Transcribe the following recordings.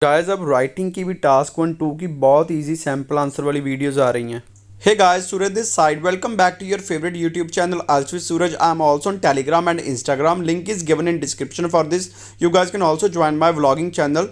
Guys अब writing की भी टास्क 1 2 की बहुत इजी सैम्पल आंसर वाली वीडियोस आ रही हैं। Hey guys, Suraj this side. Welcome back to your favorite YouTube channel Alch with Suraj. I am also on Telegram and Instagram. Link is given in description for this. You guys can also join my vlogging channel.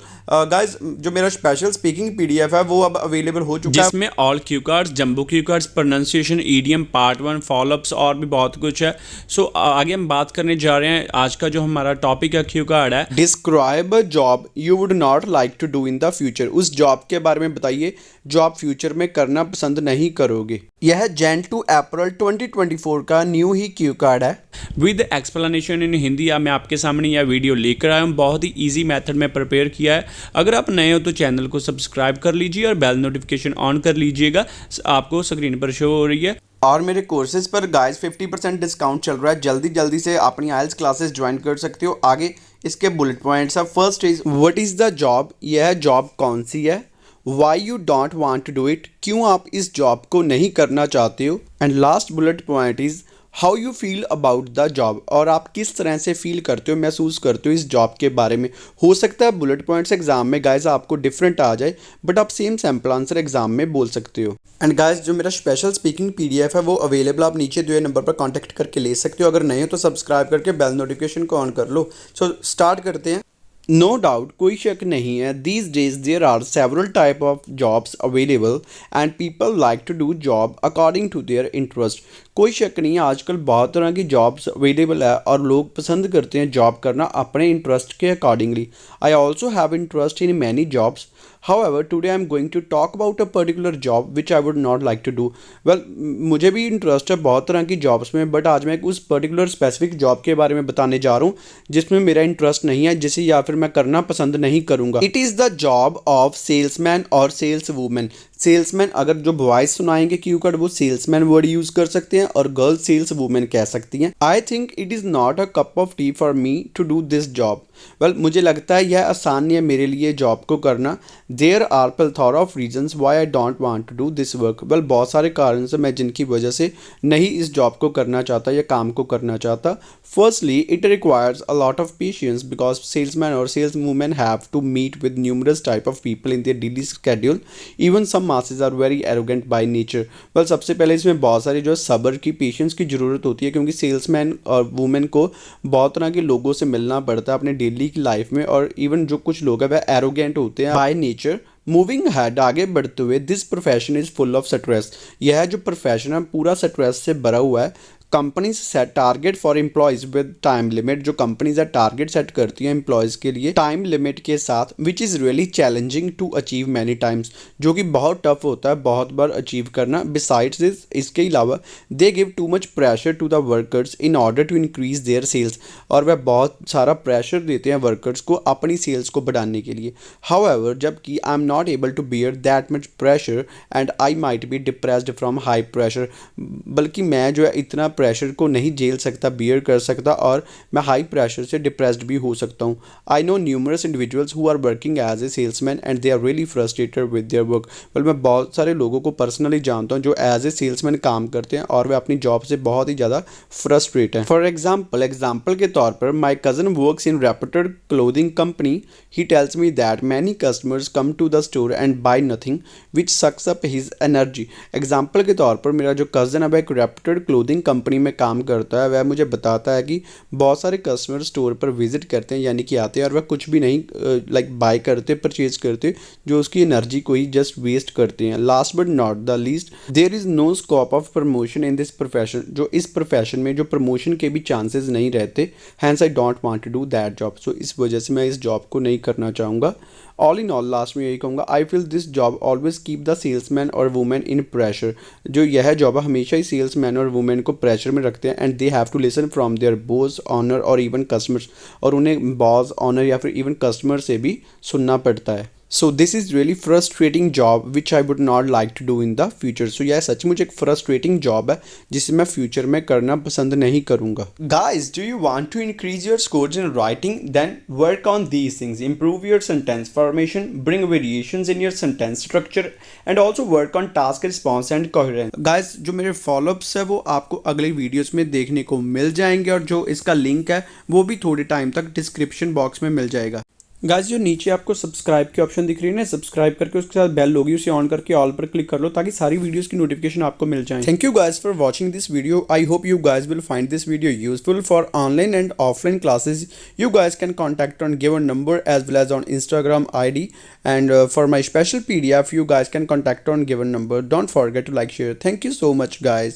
Guys, जो मेरा special speaking PDF है वो अब available हो चुका है, जिसमें all cue cards, jumbo cue cards, pronunciation, EDM, part 1, follow-ups और भी बहुत कुछ है। सो आगे हम बात करने जा रहे हैं। आज का जो हमारा टॉपिक है क्यू कार्ड है। Describe a job you would not like to do in the future. उस जॉब के बारे में बताइए जो आप फ्यूचर में करना पसंद नहीं करोगे। यह जैन टू अप्रैल 2024 का न्यू ही क्यू कार्ड है विद एक्सप्लेनेशन इन हिंदी। मैं आपके सामने यह वीडियो लेकर आया हूँ, बहुत ही इजी मेथड में प्रिपेयर किया है। अगर आप नए हो तो चैनल को सब्सक्राइब कर लीजिए और बेल नोटिफिकेशन ऑन कर लीजिएगा, आपको स्क्रीन पर शो हो रही है। और मेरे कोर्सेज पर गाइस 50% डिस्काउंट चल रहा है। जल्दी से अपनी आइल्स क्लासेस ज्वाइन कर सकते हो। आगे इसके बुलेट पॉइंट्स है। First is what is the job, यह जॉब कौन सी है। Why you don't want to do it, क्यों आप इस जॉब को नहीं करना चाहते हो। And last bullet point is how you feel about the job, और आप किस तरह से फील करते हो, महसूस करते हो इस जॉब के बारे में। हो सकता है बुलेट पॉइंट्स एग्जाम में गाइस आपको डिफरेंट आ जाए, बट आप सेम सैम्पल आंसर एग्जाम में बोल सकते हो। एंड गाइस जो मेरा स्पेशल स्पीकिंग PDF है वो अवेलेबल, आप नीचे दिए नंबर पर कॉन्टैक्ट करके ले सकते हो। अगर नहीं हो तो सब्सक्राइब करके बेल नोटिफिकेशन को ऑन कर लो। सो स्टार्ट करते हैं। नो डाउट, कोई शक नहीं है, these days there are several type of jobs available and people like to do job according to their interest. कोई शक नहीं है, आजकल बहुत तरह की जॉब्स अवेलेबल है और लोग पसंद करते हैं जॉब करना अपने इंटरेस्ट के accordingly. I also have interest in many jobs. However, today I am going to talk about a particular job which I would not like to do. Well, मुझे भी इंटरेस्ट है बहुत तरह की जॉब्स में, बट आज मैं उस पर्टिकुलर स्पेसिफिक जॉब के बारे में बताने जा रहा हूँ जिसमें मेरा इंटरेस्ट नहीं है, जिसे या फिर मैं करना पसंद नहीं करूँगा। It is the job of salesman और सेल्स वूमेन। सेल्समैन अगर जो वॉइस सुनाएंगे क्यू कार्ड वो सेल्समैन वर्ड यूज़ कर सकते हैं और गर्ल सेल्स वूमेन कह सकती हैं। I think it is not a cup of tea for me to do this job. Well मुझे लगता है यह आसान नहीं है मेरे लिए जॉब को करना। There are plethora of reasons why I don't want to do this work. Well बहुत सारे कारण से मैं जिनकी वजह से नहीं इस जॉब को करना चाहता या काम को करना चाहता। Firstly it requires a lot of patience because salesman और sales women have to meet with numerous type of people in their daily schedule. Even some masses are very arrogant by nature. Well सबसे पहले इसमें बहुत सारी जो सब्र की, patience की ज़रूरत होती है, क्योंकि सेल्समैन और वूमेन को बहुत तरह के लोगों से मिलना पड़ता है अपने डेली की लाइफ में, और इवन जो कुछ लोग हैं वह एरोगेंट होते हैं बाय नेचर। मूविंग हैड, आगे बढ़ते हुए, this profession is full of stress. यह जो प्रोफेशन है पूरा स्ट्रेस से भरा हुआ है। Companies set target for employees with time limit. जो कंपनीज है टारगेट सेट करती हैं एम्प्लॉयज़ के लिए टाइम लिमिट के साथ, which is really challenging to achieve many times, जो कि बहुत टफ होता है बहुत बार अचीव करना। बिसाइड्स दिस, इसके अलावा they give too much pressure to the workers in order to increase their sales, और वह बहुत सारा प्रेशर देते हैं वर्कर्स को अपनी सेल्स को बढ़ाने के लिए। हाउएवर जबकि I am not able to bear that much pressure and I might be depressed from high pressure. बल्कि मैं जो है इतना प्रेशर को नहीं झेल सकता, बियर कर सकता, और मैं हाई प्रेशर से डिप्रेस्ड भी हो सकता हूँ। I know numerous individuals who are working as a salesman and they are really frustrated with their work. Well मैं बहुत सारे लोगों को पर्सनली जानता हूँ जो एज ए सेल्समैन काम करते हैं और वे अपनी जॉब से बहुत ही ज़्यादा फ्रस्ट्रेट हैं। फॉर एग्जाम्पल के तौर पर my cousin works in reputed clothing company. He tells me that many customers come to the store and buy nothing which sucks up his energy. Example के तौर पर मेरा जो कज़न है वह एक रेप्यूटेड क्लोथिंग कंपनी में काम करता है। वह मुझे बताता है कि बहुत सारे कस्टमर स्टोर पर विजिट करते हैं, यानी कि आते हैं, और वह कुछ भी नहीं बाय करते, परचेज करते, जो उसकी एनर्जी को ही जस्ट वेस्ट करते हैं। Last but not the least, there is no scope of promotion in this profession. जो इस प्रोफेशन में जो प्रमोशन के भी चांसेस नहीं रहते। Hence I don't want to do that job. So इस वजह से मैं इस जॉब को नहीं करना चाहूँगा। ऑल इन ऑल लास्ट में यही कहूँगा, I feel this job always keep the salesman और वुमेन इन प्रेशर। जो यह जॉब हमेशा ही सेल्समैन और वुमेन को प्रेशर में रखते हैं and they have to listen from their boss, owner और इवन कस्टमर्स, और उन्हें बॉस, ऑनर या फिर इवन कस्टमर से भी सुनना पड़ता है। So this is really frustrating job which I would not like to do in the future. So यह सचमुच एक फ्रस्ट्रेटिंग जॉब है जिसे मैं फ्यूचर में करना पसंद नहीं करूँगा। Guys do you want to increase your scores in writing, then work on these things. Improve your sentence formation, bring variations in your sentence structure and also work on task response and coherence. Guys जो मेरे follow-ups है वो आपको अगले videos में देखने को मिल जाएंगे, और जो इसका लिंक है वो भी थोड़े टाइम तक डिस्क्रिप्शन बॉक्स में मिल जाएगा। गाइस जो नीचे आपको सब्सक्राइब की ऑप्शन दिख रही है ना, सब्सक्राइब करके उसके साथ बेल होगी, उसे ऑन करके ऑल पर क्लिक कर लो ताकि सारी वीडियोस की नोटिफिकेशन आपको मिल जाए। Thank you guys for watching this video. I hope you guys will find this video useful for online and offline classes. You guys can contact on given number as well as on Instagram ID, and for my special PDF you guys can contact on given number. Don't forget to like, share. Thank you so much guys.